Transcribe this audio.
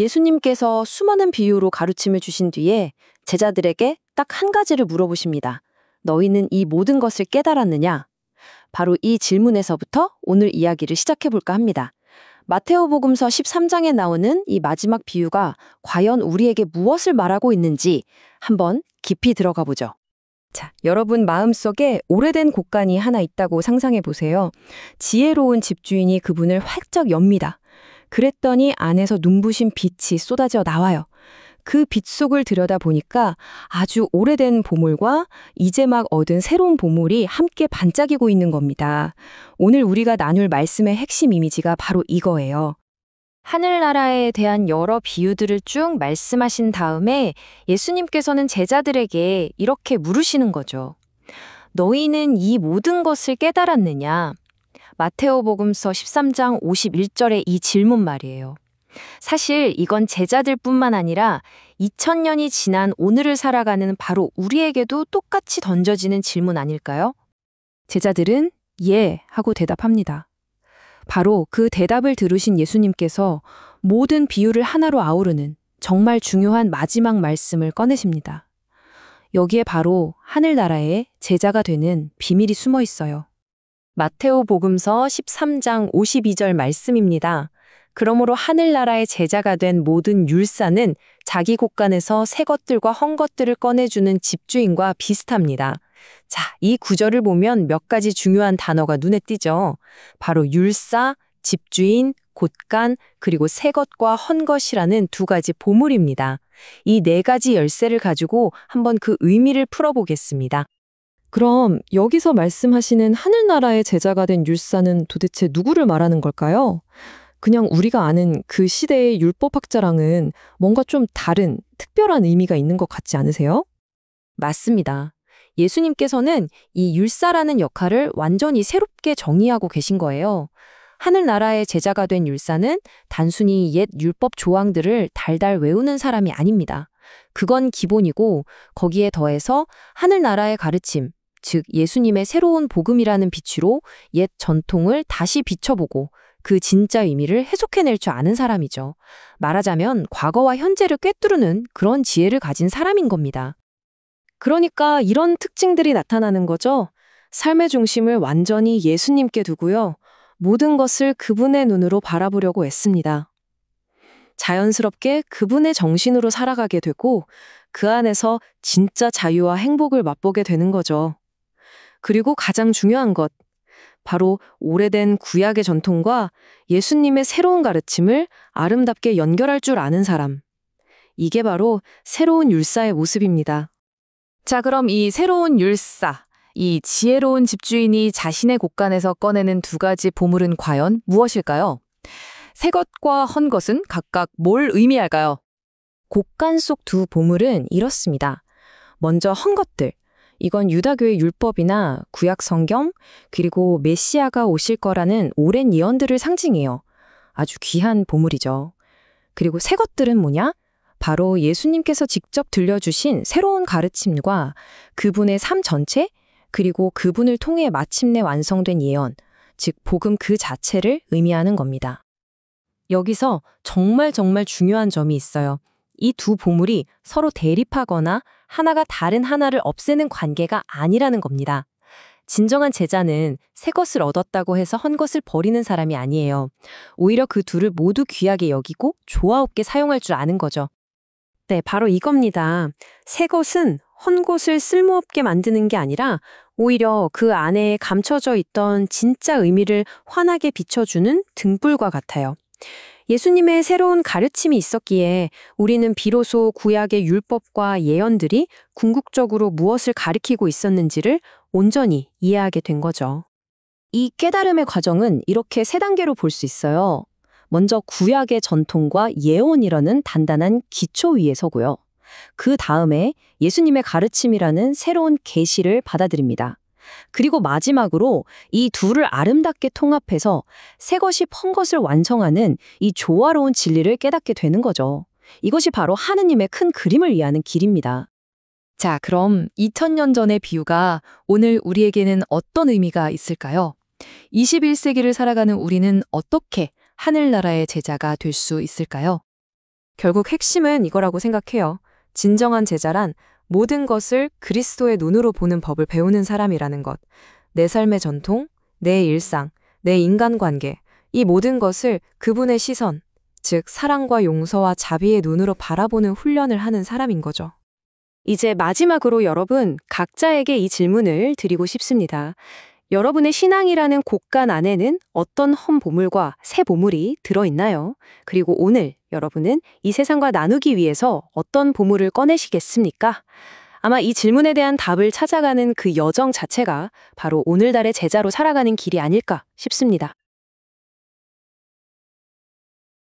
예수님께서 수많은 비유로 가르침을 주신 뒤에 제자들에게 딱 한 가지를 물어보십니다. 너희는 이 모든 것을 깨달았느냐? 바로 이 질문에서부터 오늘 이야기를 시작해 볼까 합니다. 마테오복음서 13장에 나오는 이 마지막 비유가 과연 우리에게 무엇을 말하고 있는지 한번 깊이 들어가 보죠. 자, 여러분 마음속에 오래된 곡간이 하나 있다고 상상해 보세요. 지혜로운 집주인이 그분을 활짝 엽니다. 그랬더니 안에서 눈부신 빛이 쏟아져 나와요. 그 빛 속을 들여다보니까 아주 오래된 보물과 이제 막 얻은 새로운 보물이 함께 반짝이고 있는 겁니다. 오늘 우리가 나눌 말씀의 핵심 이미지가 바로 이거예요. 하늘나라에 대한 여러 비유들을 쭉 말씀하신 다음에 예수님께서는 제자들에게 이렇게 물으시는 거죠. 너희는 이 모든 것을 깨달았느냐? 마테오복음서 13장 51절의 이 질문 말이에요. 사실 이건 제자들뿐만 아니라 2000년이 지난 오늘을 살아가는 바로 우리에게도 똑같이 던져지는 질문 아닐까요? 제자들은 예 하고 대답합니다. 바로 그 대답을 들으신 예수님께서 모든 비유를 하나로 아우르는 정말 중요한 마지막 말씀을 꺼내십니다. 여기에 바로 하늘나라의 제자가 되는 비밀이 숨어 있어요. 마테오복음서 13장 52절 말씀입니다. 그러므로 하늘나라의 제자가 된 모든 율사는 자기 곳간에서 새 것들과 헝 것들을 꺼내주는 집주인과 비슷합니다. 자, 이 구절을 보면 몇 가지 중요한 단어가 눈에 띄죠. 바로 율사, 집주인, 곳간, 그리고 새 것과 헌 것이라는 두 가지 보물입니다. 이 네 가지 열쇠를 가지고 한번 그 의미를 풀어보겠습니다. 그럼 여기서 말씀하시는 하늘나라의 제자가 된 율사는 도대체 누구를 말하는 걸까요? 그냥 우리가 아는 그 시대의 율법학자랑은 뭔가 좀 다른 특별한 의미가 있는 것 같지 않으세요? 맞습니다. 예수님께서는 이 율사라는 역할을 완전히 새롭게 정의하고 계신 거예요. 하늘나라의 제자가 된 율사는 단순히 옛 율법 조항들을 달달 외우는 사람이 아닙니다. 그건 기본이고 거기에 더해서 하늘나라의 가르침, 즉 예수님의 새로운 복음이라는 빛으로 옛 전통을 다시 비춰보고 그 진짜 의미를 해석해낼 줄 아는 사람이죠. 말하자면 과거와 현재를 꿰뚫는 그런 지혜를 가진 사람인 겁니다. 그러니까 이런 특징들이 나타나는 거죠. 삶의 중심을 완전히 예수님께 두고요. 모든 것을 그분의 눈으로 바라보려고 애씁니다. 자연스럽게 그분의 정신으로 살아가게 되고 그 안에서 진짜 자유와 행복을 맛보게 되는 거죠. 그리고 가장 중요한 것, 바로 오래된 구약의 전통과 예수님의 새로운 가르침을 아름답게 연결할 줄 아는 사람. 이게 바로 새로운 율사의 모습입니다. 자, 그럼 이 새로운 율사, 이 지혜로운 집주인이 자신의 곳간에서 꺼내는 두 가지 보물은 과연 무엇일까요? 새 것과 헌 것은 각각 뭘 의미할까요? 곳간 속 두 보물은 이렇습니다. 먼저 헌 것들. 이건 유다교의 율법이나 구약 성경, 그리고 메시아가 오실 거라는 오랜 예언들을 상징해요. 아주 귀한 보물이죠. 그리고 새 것들은 뭐냐? 바로 예수님께서 직접 들려주신 새로운 가르침과 그분의 삶 전체, 그리고 그분을 통해 마침내 완성된 예언, 즉 복음 그 자체를 의미하는 겁니다. 여기서 정말 중요한 점이 있어요. 이 두 보물이 서로 대립하거나 하나가 다른 하나를 없애는 관계가 아니라는 겁니다. 진정한 제자는 새 것을 얻었다고 해서 헌 것을 버리는 사람이 아니에요. 오히려 그 둘을 모두 귀하게 여기고 조화롭게 사용할 줄 아는 거죠. 네, 바로 이겁니다. 새 것은 헌 것을 쓸모없게 만드는 게 아니라 오히려 그 안에 감춰져 있던 진짜 의미를 환하게 비춰주는 등불과 같아요. 예수님의 새로운 가르침이 있었기에 우리는 비로소 구약의 율법과 예언들이 궁극적으로 무엇을 가리키고 있었는지를 온전히 이해하게 된 거죠. 이 깨달음의 과정은 이렇게 세 단계로 볼 수 있어요. 먼저 구약의 전통과 예언이라는 단단한 기초 위에 서고요. 그 다음에 예수님의 가르침이라는 새로운 계시를 받아들입니다. 그리고 마지막으로 이 둘을 아름답게 통합해서 새 것이 펀 것을 완성하는 이 조화로운 진리를 깨닫게 되는 거죠. 이것이 바로 하느님의 큰 그림을 이해하는 길입니다. 자, 그럼 2000년 전의 비유가 오늘 우리에게는 어떤 의미가 있을까요? 21세기를 살아가는 우리는 어떻게 하늘나라의 제자가 될 수 있을까요? 결국 핵심은 이거라고 생각해요. 진정한 제자란 모든 것을 그리스도의 눈으로 보는 법을 배우는 사람이라는 것. 내 삶의 전통, 내 일상, 내 인간관계, 이 모든 것을 그분의 시선, 즉 사랑과 용서와 자비의 눈으로 바라보는 훈련을 하는 사람인 거죠. 이제 마지막으로 여러분, 각자에게 이 질문을 드리고 싶습니다. 여러분의 신앙이라는 곳간 안에는 어떤 헌 보물과 새 보물이 들어있나요? 그리고 오늘 여러분은 이 세상과 나누기 위해서 어떤 보물을 꺼내시겠습니까? 아마 이 질문에 대한 답을 찾아가는 그 여정 자체가 바로 오늘날의 제자로 살아가는 길이 아닐까 싶습니다.